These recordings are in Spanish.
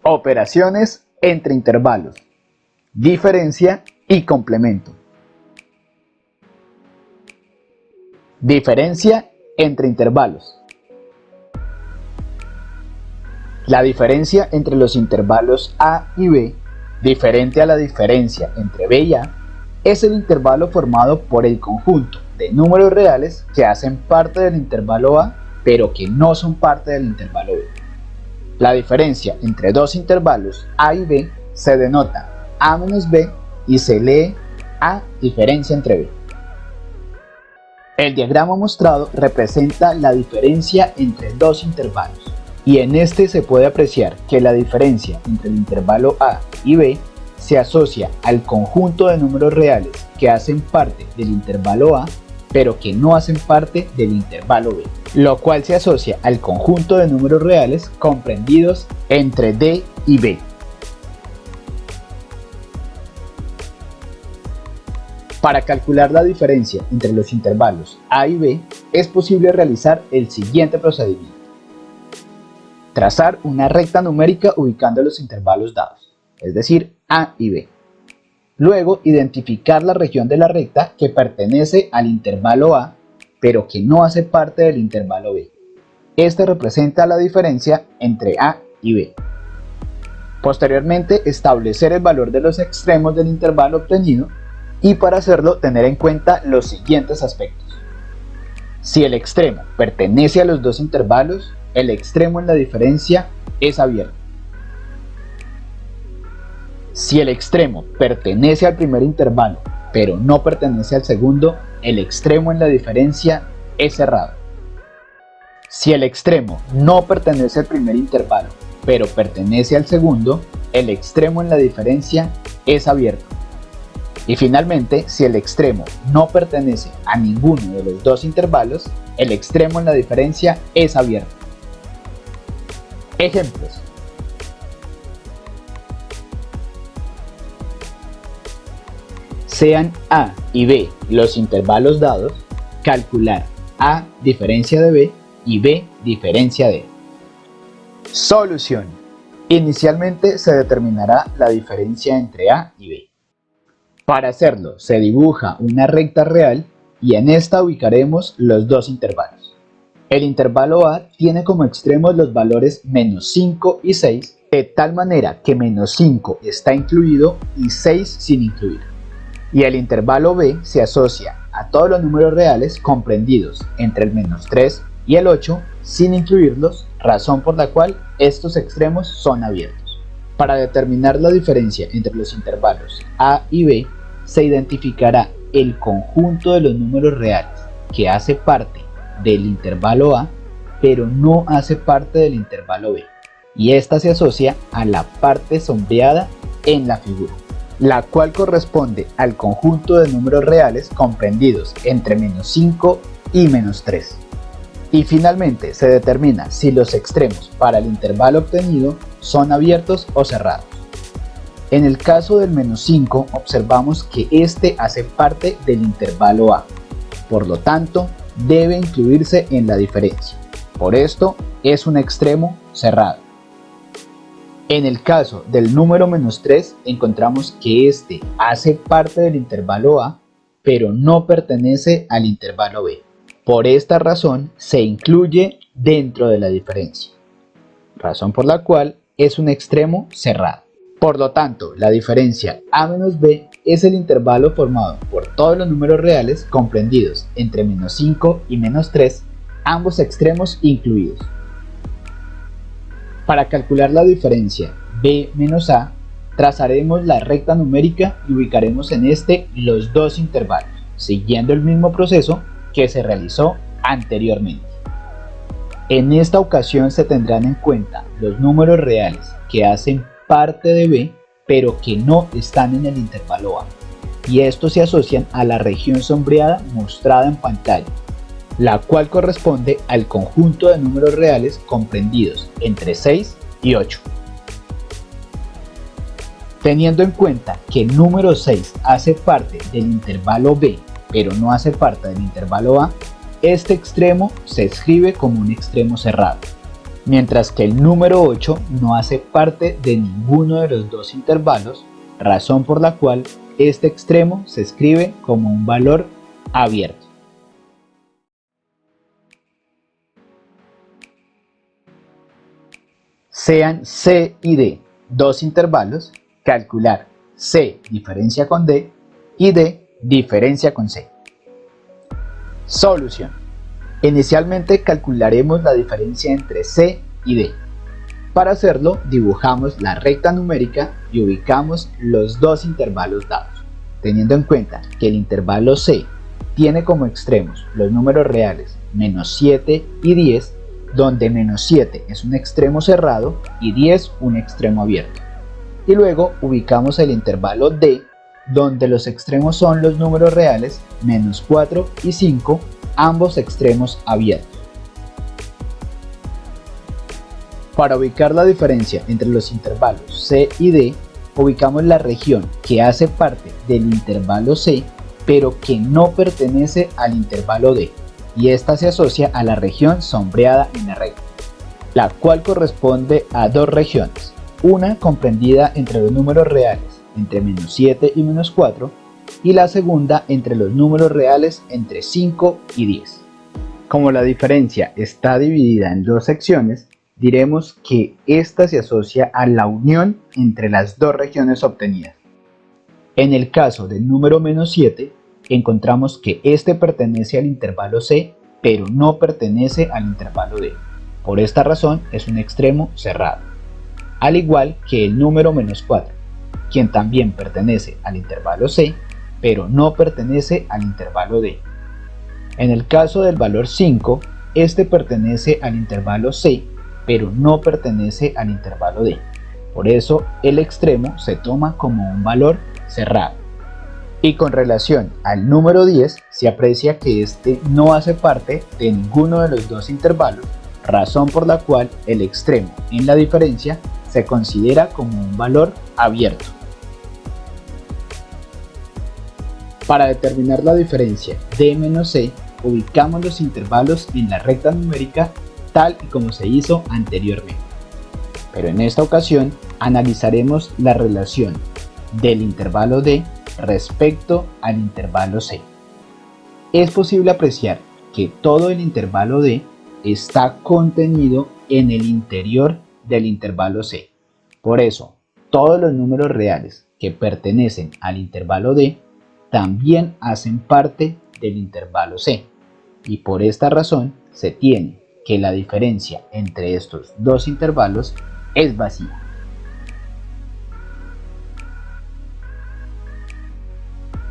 Operaciones entre intervalos, diferencia y complemento. Diferencia entre intervalos. La diferencia entre los intervalos A y B, diferente a la diferencia entre B y A, es el intervalo formado por el conjunto de números reales que hacen parte del intervalo A, pero que no son parte del intervalo B. La diferencia entre dos intervalos A y B se denota A menos B y se lee A diferencia entre B. El diagrama mostrado representa la diferencia entre dos intervalos, y en este se puede apreciar que la diferencia entre el intervalo A y B se asocia al conjunto de números reales que hacen parte del intervalo A, pero que no hacen parte del intervalo B, lo cual se asocia al conjunto de números reales comprendidos entre D y B. Para calcular la diferencia entre los intervalos A y B, es posible realizar el siguiente procedimiento. Trazar una recta numérica ubicando los intervalos dados, es decir, A y B. Luego, identificar la región de la recta que pertenece al intervalo A, pero que no hace parte del intervalo B. Este representa la diferencia entre A y B. Posteriormente, establecer el valor de los extremos del intervalo obtenido y para hacerlo tener en cuenta los siguientes aspectos. Si el extremo pertenece a los dos intervalos, el extremo en la diferencia es abierto. Si el extremo pertenece al primer intervalo, pero no pertenece al segundo, el extremo en la diferencia es cerrado. Si el extremo no pertenece al primer intervalo, pero pertenece al segundo, el extremo en la diferencia es abierto. Y finalmente, si el extremo no pertenece a ninguno de los dos intervalos, el extremo en la diferencia es abierto. Ejemplos. Sean A y B los intervalos dados, calcular A diferencia de B y B diferencia de. Solución. Inicialmente se determinará la diferencia entre A y B. Para hacerlo, se dibuja una recta real y en esta ubicaremos los dos intervalos. El intervalo A tiene como extremos los valores menos 5 y 6, de tal manera que menos 5 está incluido y 6 sin incluir. Y el intervalo B se asocia a todos los números reales comprendidos entre el menos 3 y el 8 sin incluirlos, razón por la cual estos extremos son abiertos. Para determinar la diferencia entre los intervalos A y B, se identificará el conjunto de los números reales que hace parte del intervalo A, pero no hace parte del intervalo B, y esta se asocia a la parte sombreada en la figura, la cual corresponde al conjunto de números reales comprendidos entre menos 5 y menos 3. Y finalmente se determina si los extremos para el intervalo obtenido son abiertos o cerrados. En el caso del menos 5 observamos que este hace parte del intervalo A, por lo tanto debe incluirse en la diferencia. Por esto es un extremo cerrado. En el caso del número menos 3 encontramos que este hace parte del intervalo A, pero no pertenece al intervalo B. Por esta razón se incluye dentro de la diferencia, razón por la cual es un extremo cerrado. Por lo tanto, la diferencia A menos B es el intervalo formado por todos los números reales comprendidos entre menos 5 y menos 3, ambos extremos incluidos. Para calcular la diferencia B menos A, trazaremos la recta numérica y ubicaremos en este los dos intervalos, siguiendo el mismo proceso que se realizó anteriormente. En esta ocasión se tendrán en cuenta los números reales que hacen parte de B, pero que no están en el intervalo A, y estos se asocian a la región sombreada mostrada en pantalla, la cual corresponde al conjunto de números reales comprendidos entre 6 y 8. Teniendo en cuenta que el número 6 hace parte del intervalo B, pero no hace parte del intervalo A, este extremo se escribe como un extremo cerrado. mientras que el número 8 no hace parte de ninguno de los dos intervalos, razón por la cual este extremo se escribe como un valor abierto. Sean C y D dos intervalos, calcular C diferencia con D y D diferencia con C. Solución. Inicialmente calcularemos la diferencia entre C y D. Para hacerlo, dibujamos la recta numérica y ubicamos los dos intervalos dados, teniendo en cuenta que el intervalo C tiene como extremos los números reales menos 7 y 10, donde menos 7 es un extremo cerrado y 10 un extremo abierto. Y luego ubicamos el intervalo D, donde los extremos son los números reales menos 4 y 5, ambos extremos abiertos. Para ubicar la diferencia entre los intervalos C y D, ubicamos la región que hace parte del intervalo C, pero que no pertenece al intervalo D, y esta se asocia a la región sombreada en la recta, la cual corresponde a dos regiones, una comprendida entre los números reales entre menos 7 y menos 4, y la segunda entre los números reales entre 5 y 10. Como la diferencia está dividida en dos secciones, diremos que esta se asocia a la unión entre las dos regiones obtenidas. En el caso del número menos 7, encontramos que este pertenece al intervalo C, pero no pertenece al intervalo D. Por esta razón es un extremo cerrado. Al igual que el número menos 4, quien también pertenece al intervalo C, pero no pertenece al intervalo D. En el caso del valor 5, este pertenece al intervalo C, pero no pertenece al intervalo D. Por eso el extremo se toma como un valor cerrado. Y con relación al número 10, se aprecia que este no hace parte de ninguno de los dos intervalos, razón por la cual el extremo en la diferencia se considera como un valor abierto. Para determinar la diferencia D menos C, ubicamos los intervalos en la recta numérica tal y como se hizo anteriormente. Pero en esta ocasión analizaremos la relación del intervalo D respecto al intervalo C. Es posible apreciar que todo el intervalo D está contenido en el interior del intervalo C. Por eso, todos los números reales que pertenecen al intervalo D también hacen parte del intervalo C. Y por esta razón se tiene que la diferencia entre estos dos intervalos es vacía.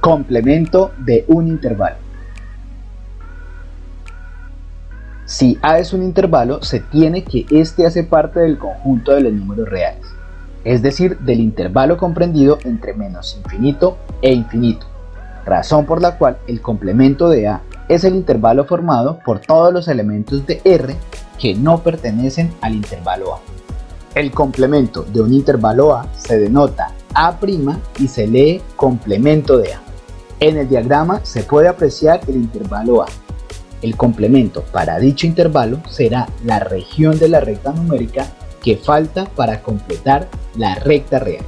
Complemento de un intervalo. Si A es un intervalo, se tiene que este hace parte del conjunto de los números reales, es decir, del intervalo comprendido entre menos infinito e infinito, razón por la cual el complemento de A es el intervalo formado por todos los elementos de R que no pertenecen al intervalo A. El complemento de un intervalo A se denota A' y se lee complemento de A. En el diagrama se puede apreciar el intervalo A. El complemento para dicho intervalo será la región de la recta numérica que falta para completar la recta real.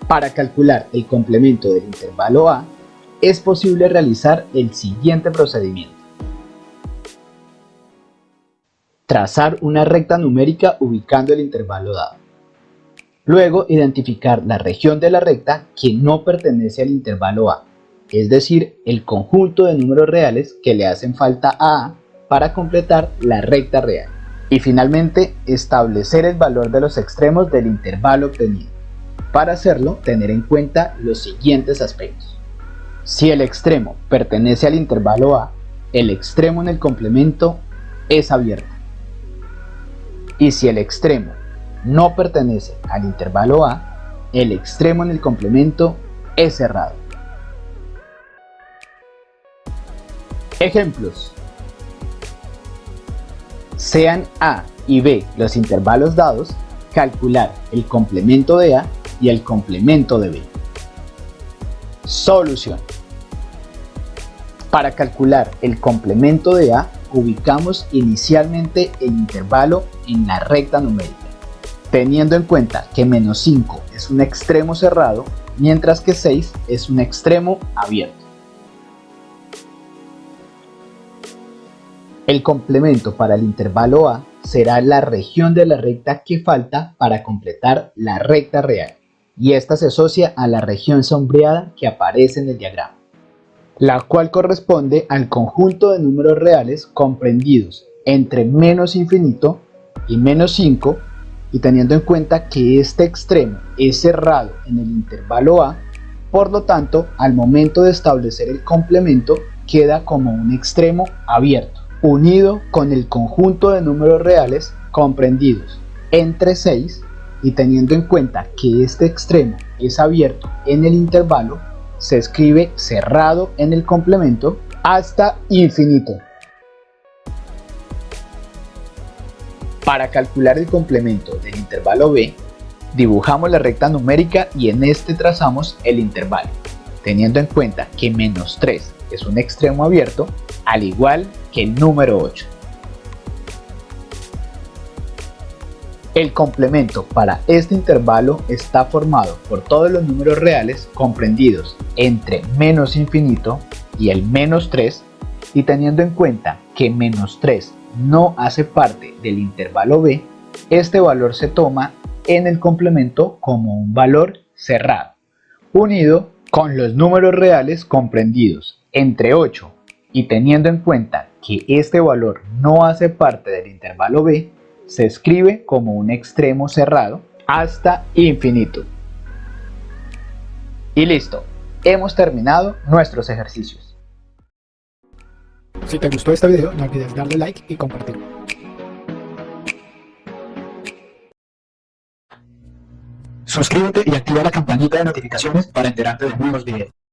Para calcular el complemento del intervalo A, es posible realizar el siguiente procedimiento. Trazar una recta numérica ubicando el intervalo dado. Luego, identificar la región de la recta que no pertenece al intervalo A, es decir, el conjunto de números reales que le hacen falta a A para completar la recta real. Y finalmente, establecer el valor de los extremos del intervalo obtenido. Para hacerlo, tener en cuenta los siguientes aspectos. Si el extremo pertenece al intervalo A, el extremo en el complemento es abierto. Y si el extremo no pertenece al intervalo A, el extremo en el complemento es cerrado. Ejemplos. Sean A y B los intervalos dados, calcular el complemento de A y el complemento de B. Solución. Para calcular el complemento de A, ubicamos inicialmente el intervalo en la recta numérica, teniendo en cuenta que menos 5 es un extremo cerrado, mientras que 6 es un extremo abierto. El complemento para el intervalo A será la región de la recta que falta para completar la recta real, y esta se asocia a la región sombreada que aparece en el diagrama, la cual corresponde al conjunto de números reales comprendidos entre menos infinito y menos 5, y teniendo en cuenta que este extremo es cerrado en el intervalo A, por lo tanto, al momento de establecer el complemento queda como un extremo abierto, unido con el conjunto de números reales comprendidos entre 6, y teniendo en cuenta que este extremo es abierto en el intervalo, se escribe cerrado en el complemento hasta infinito. Para calcular el complemento del intervalo B, dibujamos la recta numérica y en este trazamos el intervalo, teniendo en cuenta que menos 3 es un extremo abierto, al igual que el número 8. El complemento para este intervalo está formado por todos los números reales comprendidos entre menos infinito y el menos 3, y teniendo en cuenta que menos 3 no hace parte del intervalo B, este valor se toma en el complemento como un valor cerrado, unido con los números reales comprendidos entre 8, y teniendo en cuenta que este valor no hace parte del intervalo B, se escribe como un extremo cerrado hasta infinito. Y listo, hemos terminado nuestros ejercicios. Si te gustó este video, no olvides darle like y compartirlo. Suscríbete y activa la campanita de notificaciones para enterarte de nuevos videos.